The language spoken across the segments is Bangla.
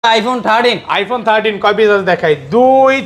আইফোন 13 আইফোন 13 কয় পিস আছে দেখাই 2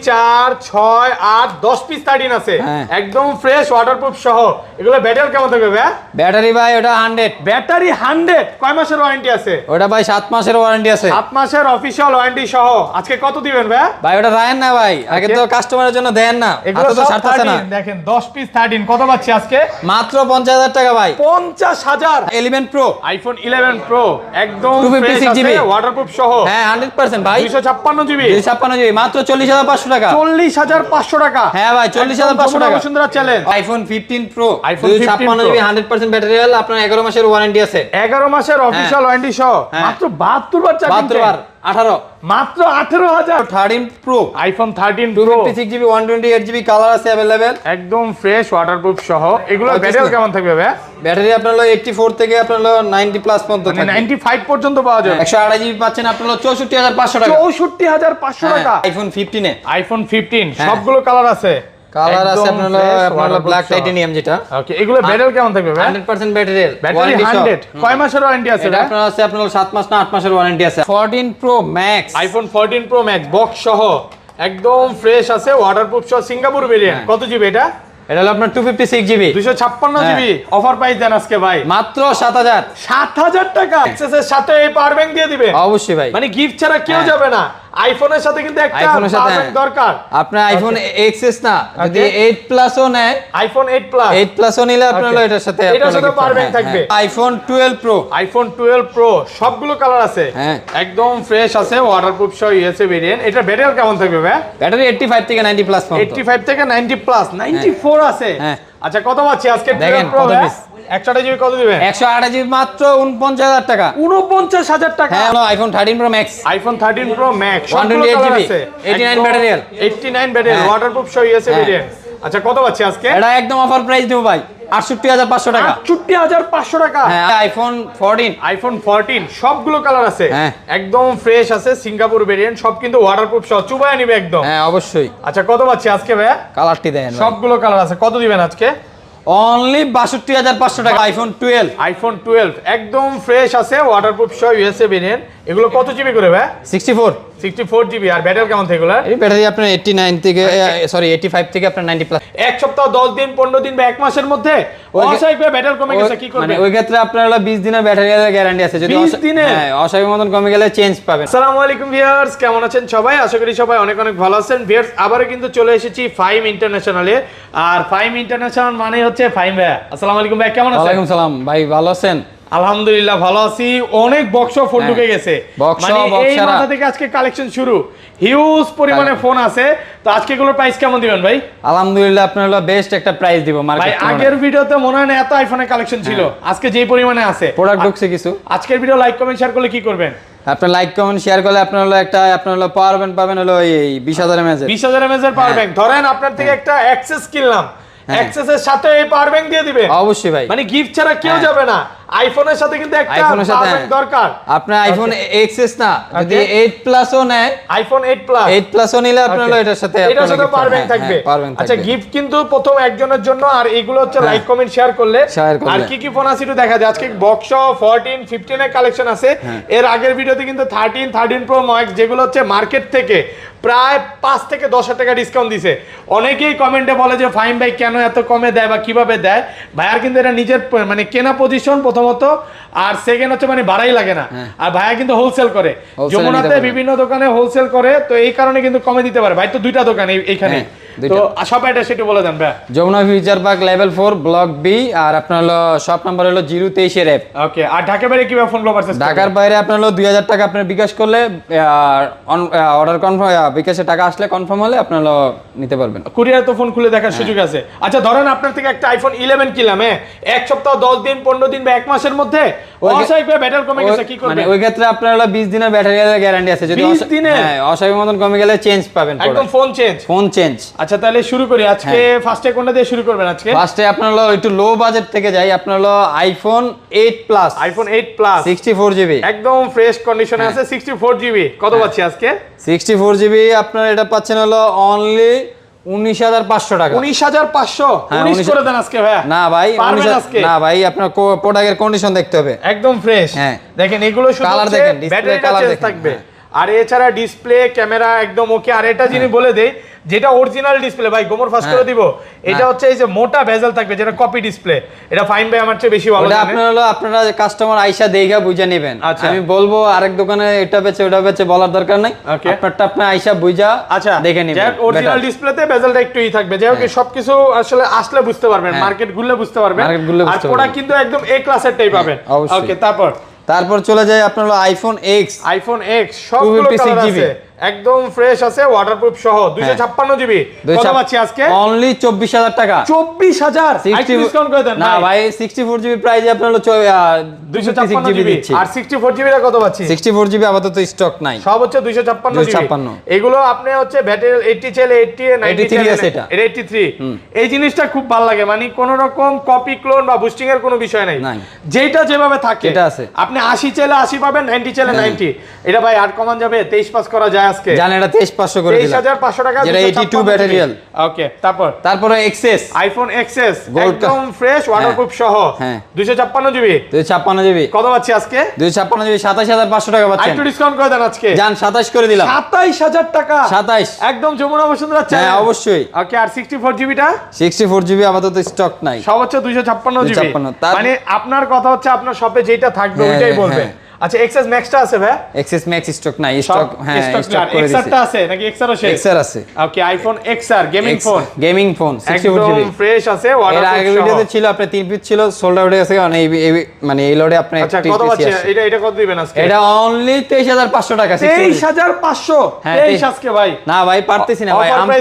4 6 8 10 পিস 13 আছে একদম ফ্রেশ ওয়াটারপ্রুফ সহ এগুলো ব্যাটারি কেমন থাকবে ভাই? ব্যাটারি ভাই ওটা 100 ব্যাটারি 100 কয় মাসের ওয়ারেন্টি আছে? ওটা ভাই 7 মাসের ওয়ারেন্টি আছে 7 মাসের অফিশিয়াল ওয়ারেন্টি সহ আজকে কত দিবেন ভাই? ভাই ওটা রায়েন না ভাই আগে তো কাস্টমারের জন্য দেন না এগুলো তো সব ছাড়তেছে না 13 দেখেন 10 পিস 13 কত পাচ্ছি আজকে? মাত্র 50000 টাকা ভাই 50000 11 প্রো আইফোন 11 প্রো একদম 256 GB ওয়াটারপ্রুফ সহ হ্যাঁ 100% ভাই 256 জিবি 256 জিবি মাত্র 40500 টাকা 40500 টাকা হ্যাঁ ভাই 40500 টাকা Bashundhara challenge iPhone 15 pro iPhone 15 256 GB 100% battery health আপনার 11 মাসের ওয়ারেন্টি আছে 11 মাসের অফিশিয়াল ওয়ারেন্টি সহ মাত্র 72 বার চার্জিং 72 বার 18 মাত্র 18000 13 pro iPhone 13 pro 256 GB 128 GB colour আছে अवेलेबल একদম ফ্রেশ ওয়াটারপ্রুফ সহ এগুলো ব্যাটারি কেমন থাকবে ভাই? ব্যাটারি আপনার হলো 84 থেকে আপনার হলো 90 প্লাস পর্যন্ত মানে থাকে 95 পর্যন্ত পাওয়া যায় 128 জিবি পাচ্ছেন আপনার হলো 64500 টাকা 64500 টাকা আইফোন 15 এ আইফোন 15 সবগুলো কালার আছে কালার আছে আপনার হলো ব্ল্যাক টাইটেনিয়াম যেটা ওকে এগুলো ব্যাটারি কেমন থাকবে ভাই? 100% ব্যাটারি ব্যাটারি 100 কয় মাসের ওয়ারেন্টি আছে এটা আপনার আছে আপনার 7 মাস না 8 মাসের ওয়ারেন্টি আছে 14 pro max iPhone 14 pro max box সহ একদম ফ্রেশ আছে ওয়াটারপ্রুফ সহ সিঙ্গাপুর ভেরিয়েন্ট কত জিবি এটা? এটা হলো আপনার 256 জিবি 256 জিবি অফার প্রাইস দেন আজকে ভাই মাত্র 7000 7000 টাকা এক্সেসের সাথে এই পাওয়ার ব্যাংক দিয়ে দিবে অবশ্যই ভাই মানে গিফট ছাড়া কেউ যাবে না আইফোনের সাথে কিন্তু একটা পাওয়ার ব্যাংক দরকার আপনার আইফোন এক্সএস না যদি 8 প্লাসও নেয় আইফোন 8 প্লাস 8 প্লাসও নিলে আপনার এটার সাথে পাওয়ার ব্যাংক থাকবে আইফোন 12 প্রো আইফোন 12 প্রো সবগুলো কালার আছে একদম ফ্রেশ আছে ওয়াটারপ্রুফ সহ ইউএসএ ভেরিয়েন্ট এটা ব্যাটারি কেমন থাকবে ভাই? ব্যাটারি 85 থেকে 90 প্লাস 85 থেকে 90 প্লাস 94 আছে আচ্ছা কত পাচ্ছি আজকে দেখেন কত পিস 128 জিবি কত দিবেন? 128 জিবি মাত্র 49000 টাকা 49000 টাকা হ্যাঁ iPhone 13 pro max iPhone 13 pro max 128 GB 89 battery 89 battery waterproof সহ ইউএসএ ভেরিয়েন্ট আচ্ছা কত পাচ্ছি আজকে? এটা একদম অফার প্রাইস দেব ভাই 68500 টাকা 68500 টাকা হ্যাঁ আইফোন 14 সবগুলো কালার আছে একদম ফ্রেশ আছে সিঙ্গাপুর ভেরিয়েন্ট সব কিন্তু ওয়াটারপ্রুফ সহ চুবায় নিবে একদম হ্যাঁ অবশ্যই আচ্ছা কত পাচ্ছি আজকে ভাই? কালারটি দেন সবগুলো কালার আছে কত দিবেন আজকে? অনলি 62500 টাকা আইফোন 12 একদম ফ্রেশ আছে ওয়াটারপ্রুফ সহ ইউএসএ ভেরিয়েন্ট এগুলো কত জিবি করে ভাই? 64 জিবি আর ব্যাটারি কেমন থাকে এগুলো? এই ব্যাটারি আপনার 89 থেকে সরি 85 থেকে আপনার 90 প্লাস এক সপ্তাহ 10 দিন 15 দিন বা এক মাসের মধ্যে অস্বাভাবিক ব্যাটারি কমে গেছে কি করবে? মানে ওই ক্ষেত্রে আপনার হলো 20 দিনের ব্যাটারি গ্যারান্টি আছে যদি 20 দিনের হ্যাঁ অস্বাভাবিক মতন কমে গেলে চেঞ্জ পাবেন আসসালামু আলাইকুম ভিউয়ার্স কেমন আছেন সবাই আশা করি সবাই অনেক অনেক ভালো আছেন ভিউয়ার্স আবারো কিন্তু চলে এসেছি ফাইম ইন্টারন্যাশনালে আর ফাইম ইন্টারন্যাশনাল মানে হচ্ছে ফাইম ভাই আসসালামু আলাইকুম ভাই কেমন আছেন? ওয়া আলাইকুম সালাম ভাই ভালো আছেন? আলহামদুলিল্লাহ ভালো আছি অনেক বক্স ফোন ঢুকে গেছে মানে এই মাথা থেকে আজকে কালেকশন শুরু হিউজ পরিমাণে ফোন আছে তো আজকে এগুলোর প্রাইস কেমন দিবেন ভাই? আলহামদুলিল্লাহ আপনার হলো বেস্ট একটা প্রাইস দিব মার্কেট ভাই আগের ভিডিওতে মনে হয় না এত আইফোনের কালেকশন ছিল আজকে যেই পরিমাণে আছে প্রোডাক্ট ঢুকছে কিছু আজকের ভিডিও লাইক কমেন্ট শেয়ার করলে কি করবেন? আপনি লাইক কমেন্ট শেয়ার করলে আপনার হলো একটা আপনার হলো পাওয়ার ব্যাংক পাবেন হলো এই 20000 mAh 20000 mAh এর পাওয়ার ব্যাংক ধরেন আপনার থেকে একটা অ্যাক্সেস কিনলাম অ্যাক্সেসের সাথে এই পাওয়ার ব্যাংক দিয়ে দিবেন অবশ্যই ভাই মানে গিফট ছাড়া কেউ যাবে না আইফোনের সাথে কিন্তু একটা পাওয়ার ব্যাংক দরকার আপনার আইফোন এক্সএস না যদি 8 প্লাসও নেয় আইফোন 8 প্লাসও নিলে আপনার হলো এটার সাথে পাওয়ার ব্যাংক থাকবে আচ্ছা গিফট কিন্তু প্রথম একজনের জন্য আর এগুলো হচ্ছে লাইক কমেন্ট শেয়ার করলে আর কি কি ফোন আছে একটু দেখা যায় আজকে বক্স 14 15 এর কালেকশন আছে এর আগের ভিডিওতে কিন্তু 13 প্রো ম্যাক্স যেগুলো হচ্ছে মার্কেট থেকে প্রায় 5 থেকে 10,000 টাকা ডিসকাউন্ট দিছে অনেকেই কমেন্টে বলে যে ফাইম ভাই কেন এত কমে দেয় বা কিভাবে দেয় ভাইয়ার কিন্তু এটা নিজের মানে কেনা পজিশন প্রথমত আর সেকেন্ড হচ্ছে মানে ভাড়াই লাগে না আর ভাইয়া কিন্তু হোলসেল করে যমুনাতে বিভিন্ন দোকানে হোলসেল করে তো এই কারণে কিন্তু কমে দিতে পারে ভাই তো দুইটা দোকান এইখানে তো সব অ্যাড্রেস একটু বলে দেন ভাই Jamuna future park level 4 block B আর আপনার হলো শপ নাম্বার হলো 023 এর অ্যাপ ওকে আর ঢাকার বাইরে কিভাবে ফোন নাম্বার আছে ঢাকার বাইরে আপনার হলো 2000 টাকা আপনি বিকাশ করলে অর্ডার কনফার্ম বিকাশে টাকা আসলে কনফার্ম হলে আপনার হলো নিতে পারবেন কুরিয়ার তো ফোন খুলে দেখার সুযোগ আছে আচ্ছা ধরেন আপনার থেকে একটা আইফোন 11 কিনলাম এক সপ্তাহ 10 দিন 15 দিন বা এক মাসের মধ্যে অস্বাভাবিক ব্যাটারি কমে গেছে কি করবেন? মানে ওই ক্ষেত্রে আপনার হলো 20 দিনের ব্যাটারি গ্যারান্টি আছে যদি 20 দিনের অস্বাভাবিক মতন কমে গেলে চেঞ্জ পাবেন একদম ফোন চেঞ্জ আচ্ছা তাহলে শুরু করি আজকে ফার্স্টে কোনটা দিয়ে শুরু করবেন আজকে? ফার্স্টে আপনার হলো একটু লো বাজেট থেকে যাই আপনার হলো আইফোন 8 প্লাস 64 জিবি একদম ফ্রেশ কন্ডিশনে আছে 64 জিবি কত পাচ্ছি আজকে? 64 জিবি আপনার এটা পাচ্ছেন হলো অনলি 19500 টাকা 19500 19 করে দেন আজকে ভাই না ভাই না ভাই আপনার প্রোডাক্টের কন্ডিশন দেখতে হবে একদম ফ্রেশ দেখেন এগুলো শুধু কালার দেখেন ডিসপ্লে ব্যাটারিটা কালার চেঞ্জ দেখেন থাকবে আর এছাড়া ডিসপ্লে ক্যামেরা একদম ওকে। আর এটা যিনি বলে দেই, যেটা অরিজিনাল ডিসপ্লে ভাই গোমর ফাস্ট করে দিব, এটা হচ্ছে এই যে মোটা বেজেল থাকবে, যেটা কপি ডিসপ্লে। এটা ফাইন ভাই আমার চেয়ে বেশি ভালো জানে। আপনারা কাস্টমার আইসা দেখে বুঝে নেবেন। আমি বলবো আরেক দোকানে এটা বেচে ওটা বেচে বলার দরকার নাই, আপনারটা আপনি আইসা বুঝা দেখে নেবেন। যাক অরিজিনাল ডিসপ্লেতে বেজেলটা একটু থাকবে, যাই হোক সবকিছু আসলে আসলে বুঝতে পারবেন, মার্কেট ঘুরলে বুঝতে পারবেন। আর প্রোডাক্ট কিন্তু একদম এ ক্লাসের টাইপ পাবেন। ওকে, তারপর চলে যায় আপনার হলো আইফোন এক্স। আইফোন এক্স সবগুলো কালার আছে, একদম ফ্রেশ আছে, ওয়াটারপ্রুফ সহ 256 জিবি। কত পাচ্ছি আজকে? অনলি 24000 টাকা। 24000 ডিসকাউন্ট করে দেন না ভাই, 64 জিবি প্রাইসে আপনার হলো 256 জিবি দিচ্ছি। আর 64 জিবিটা কত পাচ্ছি? 64 জিবি আপাতত স্টক নাই, সব হচ্ছে 256 জিবি। এগুলো আপনি হচ্ছে ব্যাটারি 80 চাইলে 80 93 আছে, এটা 83। এই জিনিসটা খুব ভালো লাগে, মানে কোন রকম কপি ক্লোন বা বুস্টিং এর কোনো বিষয় নাই, যেটা যেভাবে থাকে এটা আছে। আপনি 80 চাইলে 80 পাবেন, 90 চাইলে 90। এটা ভাই আর কমান যাবে, 23 পাস করা যায় আজকে। জানেন এটা 23500 করে দিলাম, 23500 টাকা, যেটা 82 ব্যাটারিয়াল। ওকে, তারপরে এক্সএস, আইফোন এক্সএস একদম ফ্রেশ ওয়াটারপ্রুফ সহ 256 জিবি। 256 জিবি কত পাচ্ছি আজকে? 256 জিবি 27500 টাকা পাচ্ছেন। একটু ডিসকাউন্ট করে দেন আজকে, জান 27 করে দিলাম। 27000 টাকা, 27 একদম যমুনা বসুন্ধরা চাই। হ্যাঁ অবশ্যই। ওকে, আর 64 জিবিটা? 64 জিবি আপাতত স্টক নাই, সব হচ্ছে 256 জিবি। মানে আপনার কথা হচ্ছে আপনার শপে যেটা থাকবে ওইটাই বলবেন। আচ্ছা, এক্সএস ম্যাক্সটা আছে ভাই? এক্সএস ম্যাক্স স্টক নাই, স্টক স্টক করে দিয়েছি। এক্সআরটা আছে নাকি? এক্সআর আছে, এক্সআর আছে। Okay, iPhone XR gaming phone 64 GB একদম ফ্রেশ আছে, এর আগে ভিডিওতে ছিল আপনার 3 পিস ছিল, সোল্ড আউট হয়ে গেছে, কারণ এই মানে এই লোডে আপনি আচ্ছা কত পাচ্ছেন? এটা কত দিবেন আজকে? এটা অনলি 23500 টাকা। 23500? 23 আজকে ভাই? না ভাই, পারতেছি না ভাই, আপনার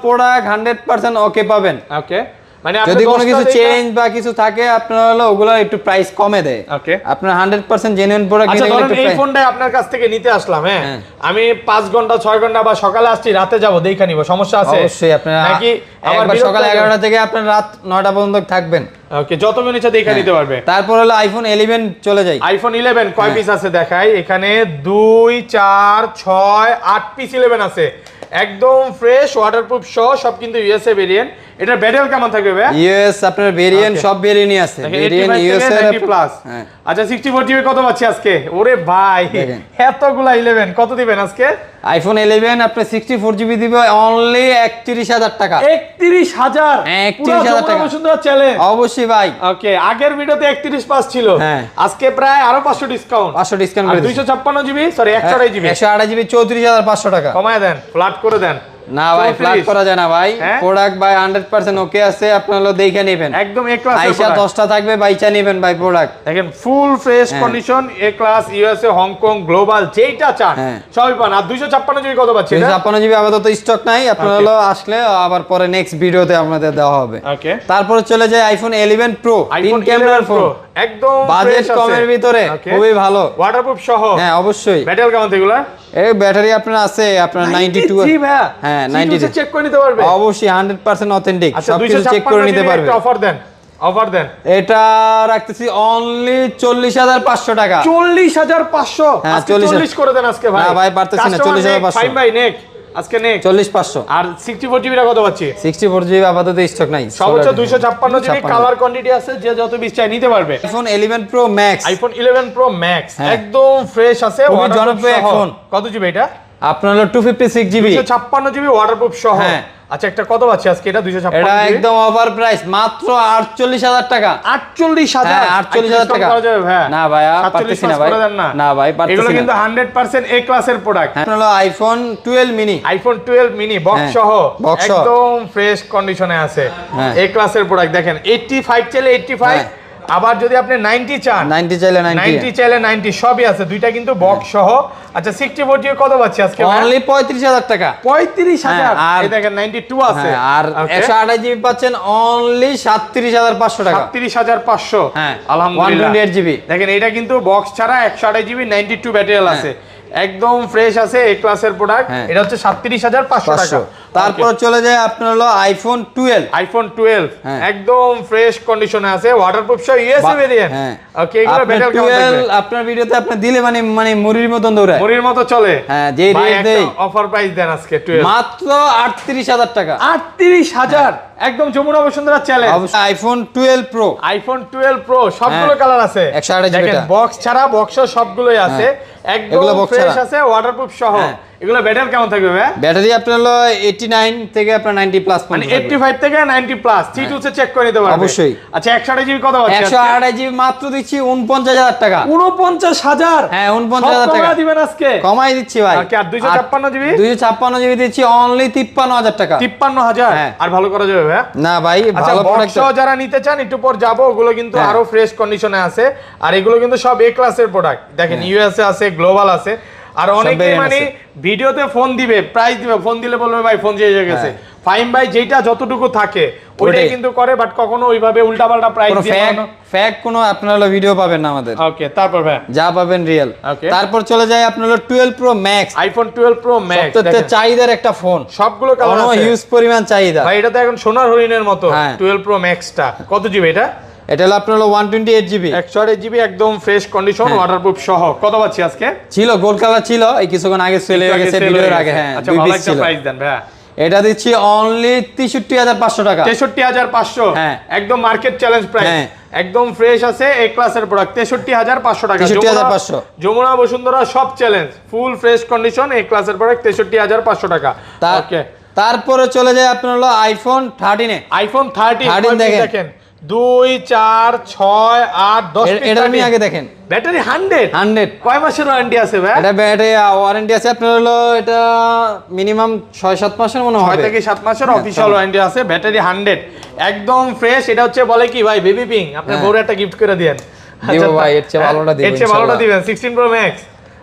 প্রোডাক্ট 100% ওকে পাবেন। ওকে, মানে যদি কোনো কিছু চেঞ্জ বা কিছু থাকে আপনারা হলো ওগুলো একটু প্রাইস কমে দেয়। ওকে, আপনার 100% জেনুইন প্রোডাক্ট কিনে গেলে এই ফোনটা আপনার কাছ থেকে নিতে আসলাম, হ্যাঁ আমি 5 ঘন্টা 6 ঘন্টা বা সকালে আসছি, রাতে যাব দেখা নিব, সমস্যা আছে? অবশ্যই, আপনারা নাকি একবার সকাল 11টা থেকে আপনার রাত 9টা পর্যন্ত থাকবেন। ওকে, যত মিনিট ইচ্ছা দেখা নিতে পারবে। তারপর হলো আইফোন 11 চলে যাই। আইফোন 11 কয় পিস আছে দেখাই, এখানে 2 4 6 8 পিস 11 আছে, একদম ফ্রেশ ওয়াটারপ্রুফ সহ, সব কিন্তু ইউএসএ ভেরিয়েন্ট। এটা ব্যাটারি কেমন থাকবে ভাই? ইউএস আপনার ভেরিয়েন্ট সব ভেরিয়েন্টই আছে, ভেরিয়েন্ট ইউএসএ প্লাস। আচ্ছা 64 জিবি কত পাচ্ছি আজকে? ওরে ভাই এতগুলা 11 কত দিবেন আজকে? আইফোন 11 আপনি 64 জিবি দিবে অনলি 31000 টাকা। 31000? 31000 টাকা সুন্দর চ্যালেঞ্জ। অবশ্যই ভাই। ওকে, আগের ভিডিওতে 31 পাস ছিল, আজকে প্রায় আরো 500 ডিসকাউন্ট। 500 ডিসকাউন্ট করে 256 জিবি, সরি 128 জিবি, 128 জিবি 34500 টাকা কমায় দেন, ফ্ল্যাট করে দেন। না ভাই, ফ্ল্যাট করা যায় না ভাই, প্রোডাক্ট ভাই 100% ওকে আছে, আপনারা দেখে নেবেন, একদম এ ক্লাস। আইসা 10টা থাকবে, বাইচা নেবেন ভাই প্রোডাক্ট। দেখেন ফুল ফ্রেশ কন্ডিশন, এ ক্লাস, ইউএসএ, হংকং, গ্লোবাল, যেটা চান সবই পান। আর 256 জিবি কত পাচ্ছেন? 256 জিবি আপাতত স্টক নাই, আপনারা হলো আসলে আবার পরে নেক্সট ভিডিওতে আপনাদের দেওয়া হবে। ওকে, তারপরে চলে যায় আইফোন 11 প্রো, 3 ক্যামেরার ফোন, একদম বাজেট কমের ভিতরে, খুবই ভালো, ওয়াটারপ্রুফ সহ। হ্যাঁ অবশ্যই। ব্যাটারি কেমন এগুলা? এই ব্যাটারি আপনার আছে আপনার 92। হ্যাঁ 92 চেক করে নিতে পারবে অবশ্যই, 100% অথেন্টিক, আচ্ছা সবকিছু চেক করে নিতে পারবে। অফার দেন। এটা রাখতেছি অনলি 40500 টাকা। 40500? হ্যাঁ 40 করে দেন আজকে ভাই। না ভাই পারতেছি না, 40500 ফাইন ভাই, নেক আজকে নেক 40500। আর 64 জিবিটা কত পাচ্ছি? 64 জিবি আপাতত স্টক নাই, সর্বোচ্চ 256 জিবি, কালার কোয়ান্টিটি আছে, যে যত পিস চাই নিতে পারবে। IPhone 11 pro max, iPhone 11 pro max একদম ফ্রেশ আছে, খুবই জনপ্রিয় ফোন। কত জিবি এটা? আপনার হলো 256 জিবি, 256 জিবি ওয়াটারপ্রুফ সহ। হ্যাঁ, আচ্ছা একটা কত পাচ্ছি আজকে এটা? 256 এটা একদম অফার প্রাইস, মাত্র 48000 টাকা। 48000? 48000 টাকা না ভাই, পারতেছি না ভাই, না ভাই পারতেছি না। এগুলো কিন্তু 100% এ ক্লাসের প্রোডাক্ট। আপনার হলো iPhone 12 mini, iPhone 12 mini box সহ, একদম ফ্রেশ কন্ডিশনে আছে, এ ক্লাসের প্রোডাক্ট। দেখেন 85 চাইলে 85, আবার যদি আপনি 90 চান 90 চাইলে 90 চাইলে 90, সবই আছে, দুইটা কিন্তু বক্স সহ। আচ্ছা 64 জিবি কত পাচ্ছি আজকে? অনলি 35000 টাকা। 35000? এই দেখেন 92 আছে, আর 128 জিবি পাচ্ছেন অনলি 37500 টাকা। 37500? হ্যাঁ আলহামদুলিল্লাহ। 128 জিবি দেখেন এটা কিন্তু বক্স ছাড়া 128 জিবি 92 ব্যাটারি আছে, একদম ফ্রেশ আছে, এ ক্লাসের প্রোডাক্ট। এটা হচ্ছে 37500 টাকা। তারপর চলে যায় আপনার হলো আইফোন 12 একদম ফ্রেশ কন্ডিশনে আছে, ওয়াটারপ্রুফ সহ ইউএসএ ভেরিয়েন্ট। ওকে, এগুলো ব্যাটারি কেমন থাকবে? আপনার ভিডিওতে আপনি দিলে মানে মুড়ির মতন দৌড়ায়, মুড়ির মতো চলে। হ্যাঁ, যে রেট দেই অফার প্রাইস দেন আজকে 12 মাত্র 38000 টাকা। 38000 একদম যমুনা বসুন্ধরা চ্যালেঞ্জ। অবশ্যই আইফোন 12 প্রো সবগুলো কালার আছে, 128 দেখেন বক্স ছাড়া বক্স সবগুলোই আছে, একদম ফ্রেশ আছে, ওয়াটারপ্রুফ সহ। এগুলো ব্যাটারি কেমন থাকবে ভাই? ব্যাটারি আপনার হলো 89 থেকে আপনার 90 প্লাস, মানে 85 থেকে 90 প্লাস C2 তে চেক করে নিতে পারবে অবশ্যই। আচ্ছা 128 জিবি কত আছে? 128 জিবি মাত্র দিচ্ছি 49000 টাকা। 49000? হ্যাঁ 49000 টাকা কমাই দিবেন আজকে? কমাই দিচ্ছি ভাই। ওকে, আর 256 জিবি? 256 জিবি দিচ্ছি অনলি 53000 টাকা। 53000? আর ভালো করা যাবে ভাই? না ভাই, ভালো প্রোডাক্ট যারা নিতে চান একটু পর যাবো, ওগুলো কিন্তু আরো ফ্রেশ কন্ডিশনে আছে, আর এগুলো কিন্তু সব এ ক্লাসের প্রোডাক্ট। দেখেন ইউএসএ আছে, গ্লোবাল আছে, আর অনেকে মানে ভিডিওতে ফোন দিবে, প্রাইস দিবে, ফোন দিলে বলবে ভাই ফোন শেষ হয়ে গেছে। ফাইম ভাই যেটা যতটুকু থাকে ওইটাই কিন্তু করে, বাট কখনো ওইভাবে উল্টাপাল্টা প্রাইস দিয়ে ফ্যাক কোনো আপনারা হলো ভিডিও পাবেন না আমাদের। ওকে, তারপর ভাই যা পাবেন রিয়েল। তারপর চলে যায় আপনার হলো 12 pro max, iPhone 12 pro max, সবচেয়ে চাহিদার একটা ফোন, সবগুলো কালার আছে, হিউজ পরিমাণ চাহিদা ভাই। এটা তো এখন সোনার হরিণের মতো। 12 প্রো ম্যাক্সটা কত জিবি এটা? এটা হলো আপনার হলো 128 জিবি, 128 জিবি একদম ফ্রেশ কন্ডিশন, ওয়াটারপ্রুফ সহ। কত পাচ্ছি আজকে? ছিল গোল্ড কালার ছিল, এই কিছুক্ষণ আগে চলে গেছে ভিডিওর আগে। হ্যাঁ, আচ্ছা, ভালো একটা প্রাইস দেন ভাই। এটা দিচ্ছি অনলি 63500 টাকা। 63500? হ্যাঁ, একদম মার্কেট চ্যালেঞ্জ প্রাইস, একদম ফ্রেশ আছে, এ ক্লাসের প্রোডাক্ট। 63500 টাকা, 63500 যমুনা বসুন্ধরা সব চ্যালেঞ্জ, ফুল ফ্রেশ কন্ডিশন, এ ক্লাসের প্রোডাক্ট 63500 টাকা। ওকে, তারপরে চলে যায় আপনার হলো আইফোন 13 আইফোন 13 দেখেন 2 4 6 8 10 এটা আমি আগে দেখেন। ব্যাটারি 100 কয় মাসের ওয়ারেন্টি আছে ভাই? এটা ব্যাটারি ওয়ারেন্টি আছে আপনার হলো এটা মিনিমাম 6-7 মাসের মনে হয়, 6 থেকে 7 মাসের অফিশিয়াল ওয়ারেন্টি আছে। ব্যাটারি 100 একদম ফ্রেশ। এটা হচ্ছে বলে কি ভাই, বেবি পিং। আপনি বউরে একটা গিফট করে দেন। দিব ভাই, এর চেয়ে ভালোটা দিবেন, এর চেয়ে ভালোটা দিবেন। 16 প্রো ম্যাক্স।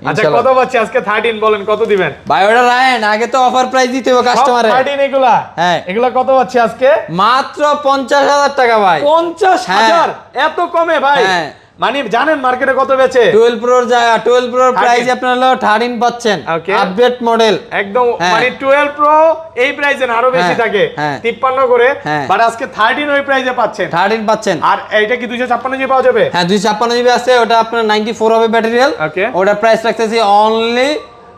আচ্ছা, কত পাচ্ছি আজকে 13? বলেন কত দিবেন ভাই? ওটা রায়ন আগে তো অফার প্রাইস দিতে হবে কাস্টমারে। 13 এগুলা? হ্যাঁ, এগুলা কত পাচ্ছি আজকে? মাত্র 50000 টাকা ভাই। 50000? এত কমে ভাই? হ্যাঁ, মানে জানেন মার্কেটে কত বেচে? 12 প্রোর জায়গা 12 প্রোর প্রাইস আপনারা হলো 13 পাচ্ছেন, আপডেট মডেল একদম। মানে 12 প্রো এই প্রাইসে না, আরো বেশি থাকে 53 করে, বাট আজকে 13 ওই প্রাইসে পাচ্ছেন, 13 পাচ্ছেন। আর এইটা কি 256 জিবি পাওয়া যাবে? হ্যাঁ, 256 জিবি আছে, ওটা আপনার 94 হবে ব্যাটারিয়াল। ওটা প্রাইস রাখতেছি অনলি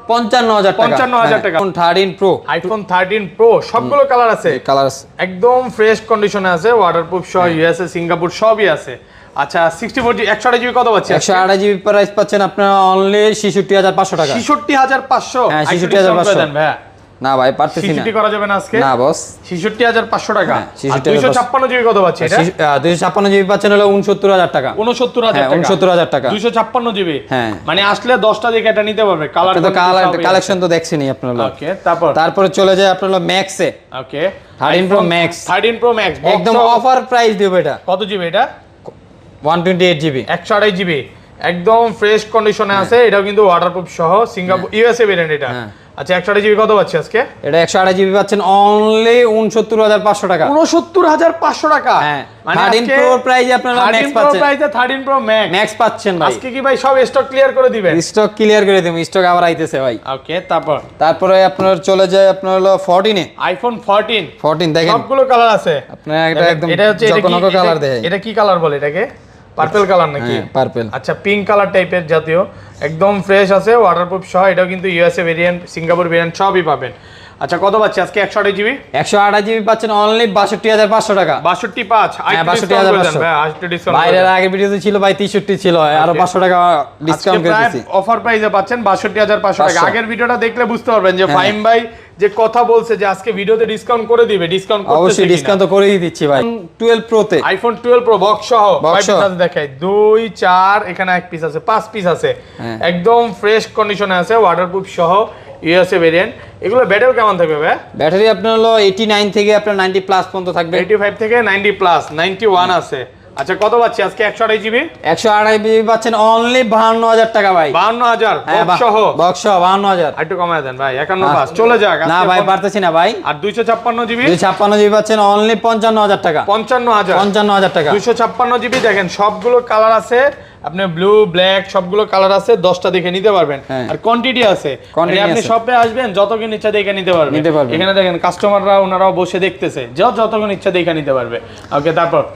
55000 টাকা। 55000 টাকা। আইফোন 13 প্রো, আইফোন 13 প্রো সবগুলো কালার আছে, একদম ফ্রেশ কন্ডিশনে আছে, ওয়াটারপ্রুফ সহ, ইউএসএ সিঙ্গাপুর সবই আছে। আচ্ছা, 64 জিবি 128 জিবি কত পাচ্ছেন? 128 জিবি প্রাইস পাচ্ছেন আপনারা অনলি 66500 টাকা। 66500? হ্যাঁ, 66500 দেন ভাই। না ভাই, পারতেছি না। 66 করা যাবে না আজকে? না বস, 66500 টাকা। আর 256 জিবি কত পাচ্ছেন এটা? 256 জিবি পাচ্ছেন হলো 69000 টাকা। 69000 টাকা? 69000 টাকা। 256 জিবি? হ্যাঁ, মানে আসলে 10টা দিকে এটা নিতে পারবে। কালার তো কালেকশন তো দেখছেনই আপনারা। ওকে, তারপরে চলে যায় আপনারা হলো ম্যাক্সে। ওকে, 13 প্রো ম্যাক্স। 13 প্রো ম্যাক্স একদম অফার প্রাইস দেব। এটা কত জিবি? এটা 128 জিবি, 128 জিবি একদম ফ্রেশ কন্ডিশনে আছে। এটাও কিন্তু ওয়াটারপ্রুফ সহ, সিঙ্গাপুর ইউএসএ ভেরিয়েন্ট এটা। আচ্ছা, 128 জিবি কত পাচ্ছি আজকে? এটা 128 জিবি পাচ্ছেন অনলি 69500 টাকা। 69500 টাকা? হ্যাঁ, 13 প্রো প্রাইসে আপনারা ম্যাক্স পাচ্ছেন। 13 প্রো ম্যাক্স পাচ্ছেন ভাই। আজকে কি ভাই সব স্টক ক্লিয়ার করে দিবেন? স্টক ক্লিয়ার করে দেব, স্টক আবার আইতেছে ভাই। ওকে, তারপরে আপনার চলে যায় আপনার হলো 14 আইফোন 14 দেখেন সবগুলো কালার আছে। আপনার এটা একদম জকনক কালার দেখেন। এটা কি কালার বলে এটাকে? পার্পল কালার নাকি? পার্পল। আচ্ছা, পিঙ্ক কালার টাইপের জাতীয়, একদম ফ্রেশ আছে, ওয়াটারপ্রুফ সহ। এটাও কিন্তু ইউএসএ ভেরিয়েন্ট, সিঙ্গাপুর ভেরিয়েন্ট সবই পাবেন। আচ্ছা, কত পাচ্ছি আজকে? 128 জিবি 128 জিবি পাচ্ছেন অনলি 62500 টাকা। 62500? হ্যাঁ, 62500 ভাই, 8 ডিসকাউন্ট। বাইরের আগের ভিডিওতে ছিল ভাই 63 ছিল, আরো 500 টাকা ডিসকাউন্ট করে দিয়েছি। অফার প্রাইসে পাচ্ছেন 62500 টাকা। আগের ভিডিওটা দেখলে বুঝতে পারবেন যে ফাইম ভাই যে কথা বলছে যে আজকে ভিডিওতে ডিসকাউন্ট করে দিবে, ডিসকাউন্ট করতেছে। অবশ্যই ডিসকাউন্ট তো করেই দিচ্ছি ভাই। 12 প্রো তে, আইফোন 12 প্রো বক্স সহ 5 পিস আছে, দেখাই 2 4, এখানে 1 পিস আছে, 5 পিস আছে, একদম ফ্রেশ কন্ডিশনে আছে, ওয়াটারপ্রুফ সহ, ইউএসএ ভেরিয়েন্ট। এগুলো ব্যাটারি কেমন থাকবে ভাই? ব্যাটারি আপনার হলো 89 থেকে আপনার 90 প্লাস পর্যন্ত থাকবে। 85 থেকে 90 প্লাস, 91 আছে। আচ্ছা, কত পাচ্ছি আজকে? 128 জিবি 128 জিবি পাচ্ছেন অনলি 52000 টাকা ভাই। 52000 বক্স সহ 52000। একটু কমায় দেন ভাই, 51 পাস চলে যাক। না ভাই, পারতেছি না ভাই। আর 256 জিবি 256 জিবি পাচ্ছেন অনলি 55000 টাকা। 55000 টাকা। 256 জিবি দেখেন সবগুলো কালার আছে, আপনি ব্লু ব্ল্যাক সবগুলো কালার আছে 10টা দেখে নিতে পারবেন আর কোয়ান্টিটি আছে আপনি শপে আসবেন যতক্ষণ ইচ্ছা দেখে নিতে পারবেন এখানে দেখেন কাস্টমাররা ওনারাও বসে দেখতেছে যতক্ষণ ইচ্ছা দেখে নিতে পারবে ওকে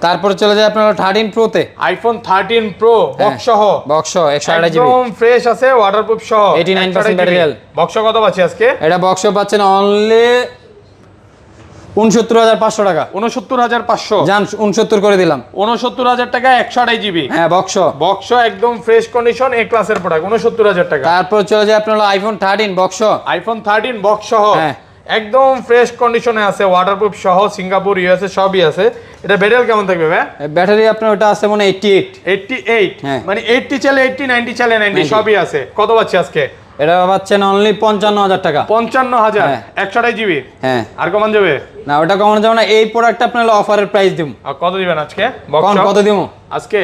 তারপর চলে যায় আপনারা 13 প্রো তে আইফোন 13 প্রো বক্স সহ 128 জিবি একদম ফ্রেশ আছে ওয়াটারপ্রুফ সহ 89% ব্যাটারি বক্স কত পাচ্ছি আজকে এটা বক্স পাচ্ছেন অনলি 69500 টাকা 69500 জান 69 করে দিলাম 69000 টাকা 128 জিবি হ্যাঁ বক্স একদম ফ্রেশ কন্ডিশন এ ক্লাসের প্রোডাক্ট 69000 টাকা তারপর চলে যায় আপনার আইফোন 13 বক্স আইফোন 13 বক্স সহ একদম ফ্রেশ কন্ডিশনে আছে ওয়াটারপ্রুফ সহ সিঙ্গাপুর ইউএসএ সবই আছে এটা ব্যাটারি কেমন থাকবে ভাই ব্যাটারি আপনার ওটা আছে মানে 88 মানে 80 চলে 80 90 চলে 90 সবই আছে কত পাচ্ছি আজকে এটা পাচ্ছেন অনলি 55000 টাকা 55000 128 জিবি হ্যাঁ আর কমান যাবে না ওটা কমানো যাবে না এই প্রোডাক্টটা আপনার অফারের প্রাইস দিম আর কত দিবেন আজকে কত দিমু আজকে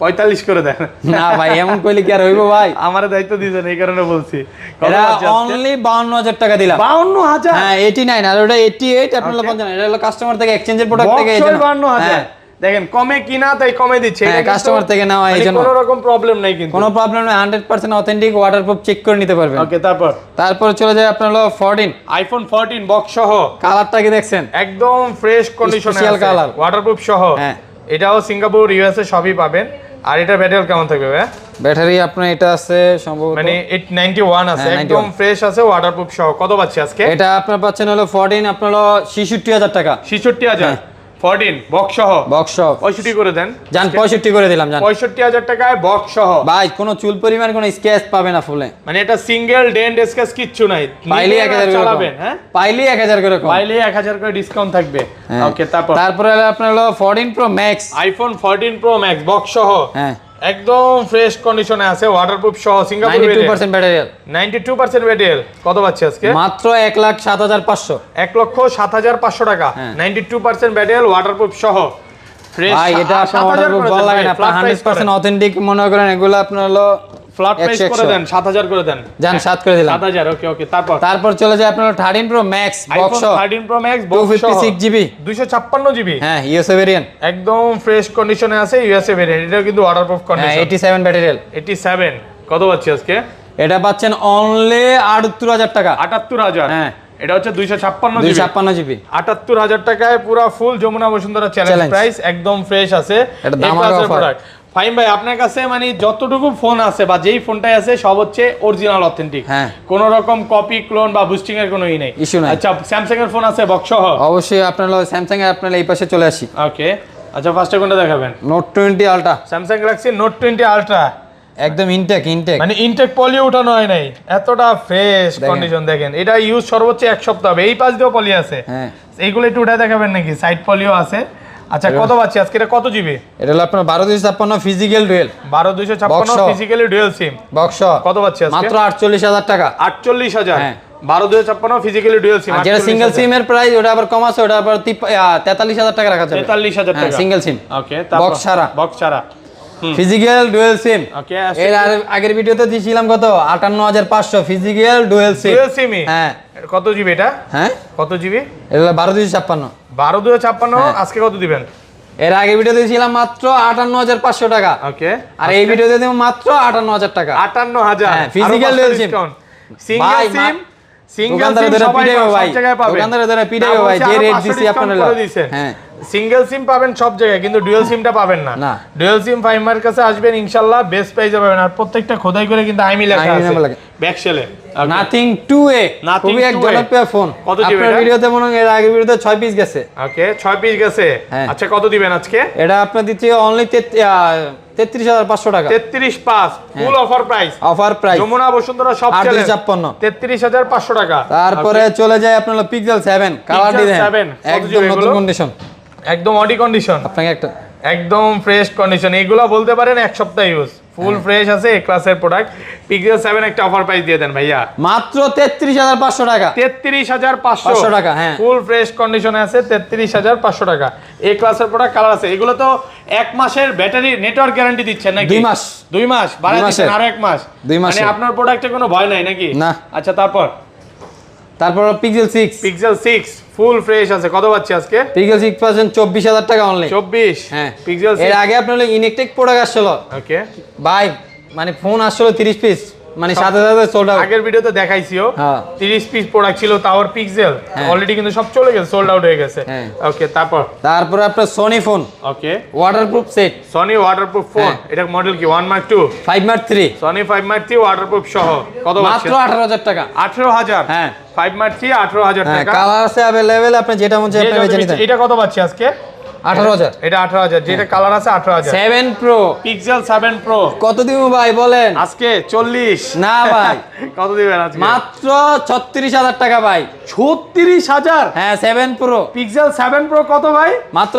45 করে দেন না ভাই এমন কইলে কি আর হইবো ভাই আমারে দায়িত্ব দিবেন এই কারণে বলছি এটা অনলি 52000 টাকা দিলাম 52000 হ্যাঁ 89 আর ওটা 88 আপনারা 50 এটা হলো কাস্টমার থেকে এক্সচেঞ্জের প্রোডাক্ট থেকে এই জন্য 52000 দেখেন কমে কিনা তাই কমে দিচ্ছে এটা কাস্টমার থেকে নেওয়া এই জন্য কোনো রকম প্রবলেম নাই কিন্তু কোনো প্রবলেম নাই 100% অথেন্টিক ওয়াটারপ্রুফ চেক করে নিতে পারবেন ওকে তারপর চলে যায় আপনার হলো 14 আইফোন 14 বক্স সহ কালারটা কি দেখছেন একদম ফ্রেশ কন্ডিশনে আছে স্পেশাল কালার ওয়াটারপ্রুফ সহ এটাও সিঙ্গাপুর ইউএসএ সবই পাবেন আর এটা ব্যাটারি কেমন থাকবে ভাই ব্যাটারি আপনার এটা আছে সম্ভবত মানে 891 আছে একদম ফ্রেশ আছে ওয়াটারপ্রুফ সহ কত পাচ্ছি আজকে এটা আপনার পাচ্ছেন হলো 14 আপনার হলো 66000 টাকা 66000 14 বক্স সহ 65 করে দেন জান 65 করে দিলাম জান 65000 টাকায় বক্স সহ ভাই কোনো চুল পরিমাণ কোনো স্ক্র্যাচ পাবে না ফুলে মানে এটা সিঙ্গেল ডেন্ট স্ক্র্যাচ কিচ্ছু নাই পাইলে 1000 করে চালাবেন হ্যাঁ পাইলে 1000 করে কম পাইলে 1000 করে ডিসকাউন্ট থাকবে ওকে তারপরে আপনার হলো 14 pro max iPhone 14 pro max box সহ একদম ফ্রেশ কন্ডিশনে আছে ওয়াটারপ্রুফ সহ সিঙ্গাপুর 92% ব্যাটারি 92% ব্যাটারি কত পাচ্ছি আজকে মাত্র 1,07,500 1,07,500 টাকা 92% ব্যাটারি ওয়াটারপ্রুফ সহ ফ্রেশ ভাই এটা আপনার ওয়াটারপ্রুফ ভালো লাগে না আপনার 100% অথেন্টিক মনে করেন এগুলো আপনার হলো ফ্ল্যাট প্রাইস করে দেন 7000 করে দেন জান 7 করে দিলাম 7000 ওকে তারপর চলে যায় আপনার 13 pro max box 13 pro max box 256 GB 256 GB হ্যাঁ ইউএসএ ভেরিয়েন্ট একদম ফ্রেশ কন্ডিশনে আছে ইউএসএ ভেরিয়েন্ট এটা কিন্তু ওয়াটারপ্রুফ কন্ডিশন 87 ব্যাটারি 87 কত পাচ্ছি আজকে এটা পাচ্ছেন অনলি 78000 টাকা 78000 হ্যাঁ এটা হচ্ছে 256 জিবি 78000 টাকায় পুরো ফুল যমুনা বসুন্ধরা চ্যালেঞ্জ প্রাইস একদম ফ্রেশ আছে এটা দামাকা অফার ফাইম ভাই আপনার কাছে মানে যতটুকু ফোন আছে বা যেই ফোনটাই আছে সব হচ্ছে অরিজিনাল অথেন্টিক কোন রকম কপি ক্লোন বা বুস্টিং এর কোনো ই নেই আচ্ছা স্যামসাং এর ফোন আছে বক্স সহ অবশ্যই আপনার স্যামসাং এর আপনার এই পাশে চলে আসি ওকে আচ্ছা ফার্স্টে কোনটা দেখাবেন note 20 ultra Samsung Galaxy note 20 ultra একদম ইনটেক মানে ইনটেক পলি উঠানো হয় নাই এতটা ফ্রেশ কন্ডিশন দেখেন এটা ইউজ সর্বোচ্চ এক সপ্তাহ হবে এই পাশ দিয়েও পলি আছে এইগুলো একটু উঠে দেখাবেন নাকি সাইড পলিও আছে আচ্ছা কত পাচ্ছি আজকে এটা কত জিবি এটা হলো আপনার 12256 physical dual 12256 physically dual SIM box কত পাচ্ছি আজকে মাত্র 48000 টাকা 48000 12256 ফিজিক্যালি ডুয়েল সিম আর যেটা সিঙ্গেল সিম এর প্রাইস ওটা আবার কম আছে ওটা আবার 43000 টাকা রাখা যাবে 43000 টাকা সিঙ্গেল সিম ওকে তারপর বক্স ছাড়া ফিজিক্যাল ডুয়েল সিম ওকে এর আগের ভিডিওতে দিয়েছিলাম কত 58500 ফিজিক্যাল ডুয়েল সিম হ্যাঁ কত জিবি এটা কত জিবি এটা 12256 12256 আজকে কত দিবেন এর আগে ভিডিও দিয়েছিলাম মাত্র 58500 টাকা ওকে আর এই ভিডিওতে দেব মাত্র 58000 টাকা 58000 ফিজিক্যাল ডুয়েল সিম সিঙ্গেল সিম সিঙ্গেল সিম সবাই সব জায়গায় পাবেন দোকানদারে ধরে পিটাই ভাই যে রেট দিছি আপনারা হ্যাঁ সিঙ্গেল সিম পাবেন সব জায়গায় কিন্তু ডুয়াল সিমটা পাবেন না ডুয়াল সিম ফাইমার কাছে আসবেন ইনশাআল্লাহ বেস্ট প্রাইসে পাবেন আর প্রত্যেকটা খোদাই করে কিন্তু আইমি লেখা আছে ব্যাকশেলে নাথিং 2A খুবই এক জনপ্রিয় ফোন কত দিবেন আপনার ভিডিওতে মনে হয় এর আগে ভিডিওতে 6 পিস গেছে ওকে 6 পিস গেছে আচ্ছা কত দিবেন আজকে এটা আপনি দিতে অনলি 33500 টাকা 335 full offer price Jamuna Bashundhara সব চ্যানেল 33500 টাকা তারপরে চলে যায় আপনার পিক্সেল 7 কালার ডিজাইন একদম নতুন কন্ডিশন একদম অডি কন্ডিশন আপনাকে একটা একদম ফ্রেশ কন্ডিশন এগুলো বলতে পারেন এক সপ্তাহ ইউজ ফুল ফ্রেশ আছে এ ক্লাসের প্রোডাক্ট পিক্সেল 7 একটা অফার প্রাইস দিয়ে দেন ভাইয়া মাত্র 33500 টাকা 33500 টাকা হ্যাঁ ফুল ফ্রেশ কন্ডিশনে আছে 33500 টাকা এই ক্লাসের প্রোডাক্ট কালার আছে এগুলো তো এক মাসের ব্যাটারি নেটওয়ার্ক গ্যারান্টি দিচ্ছেন নাকি 2 মাস বাড়া দিচ্ছেন আর এক মাস মানে আপনার প্রোডাক্টে কোনো ভয় নাই নাকি না আচ্ছা তারপর পিক্সেল 6 ফুল ফ্রেশ আছে। কত পাচ্ছি আজকে? পিক্সেল 6% 24,000 টাকা অনলি। 24? হ্যাঁ পিক্সেল এর আগে আপনার ইনেকটেক প্রোডাক্ট আসছিল। ওকে ভাই মানে ফোন আসছিল 30 পিস, মানে সাথে সাথে সোল্ড আউট। আগের ভিডিওতে দেখাইছিও হ্যাঁ 30 পিস প্রোডাক্ট ছিল টাওয়ার পিক্সেল, অলরেডি কিন্তু সব চলে গেছে, সোল্ড আউট হয়ে গেছে। ওকে তারপর আপনার Sony phone. Okay waterproof set, Sony waterproof phone. এটা মডেল কি 1 mark 2? 5 mark 3। Sony 5 mark 3 waterproof সহ। কত মাত্র 18,000 টাকা। 18,000? হ্যাঁ 5 মার্ক 3 18,000 টাকা। কালার আছে अवेलेबल, আপনি যেটা মন চায় আপনি বেছে নিতে। এটা কত পাচ্ছি আজকে? 18,000। এটা 18,000, যেটা কালার আছে 18,000। 7 প্রো, পিক্সেল 7 প্রো কত দিব ভাই বলেন? আজকে 40? না ভাই কত দিবেন আজকে? মাত্র 36,000 টাকা ভাই। 36,000? হ্যাঁ 7 প্রো পিক্সেল 7 প্রো কত ভাই? মাত্র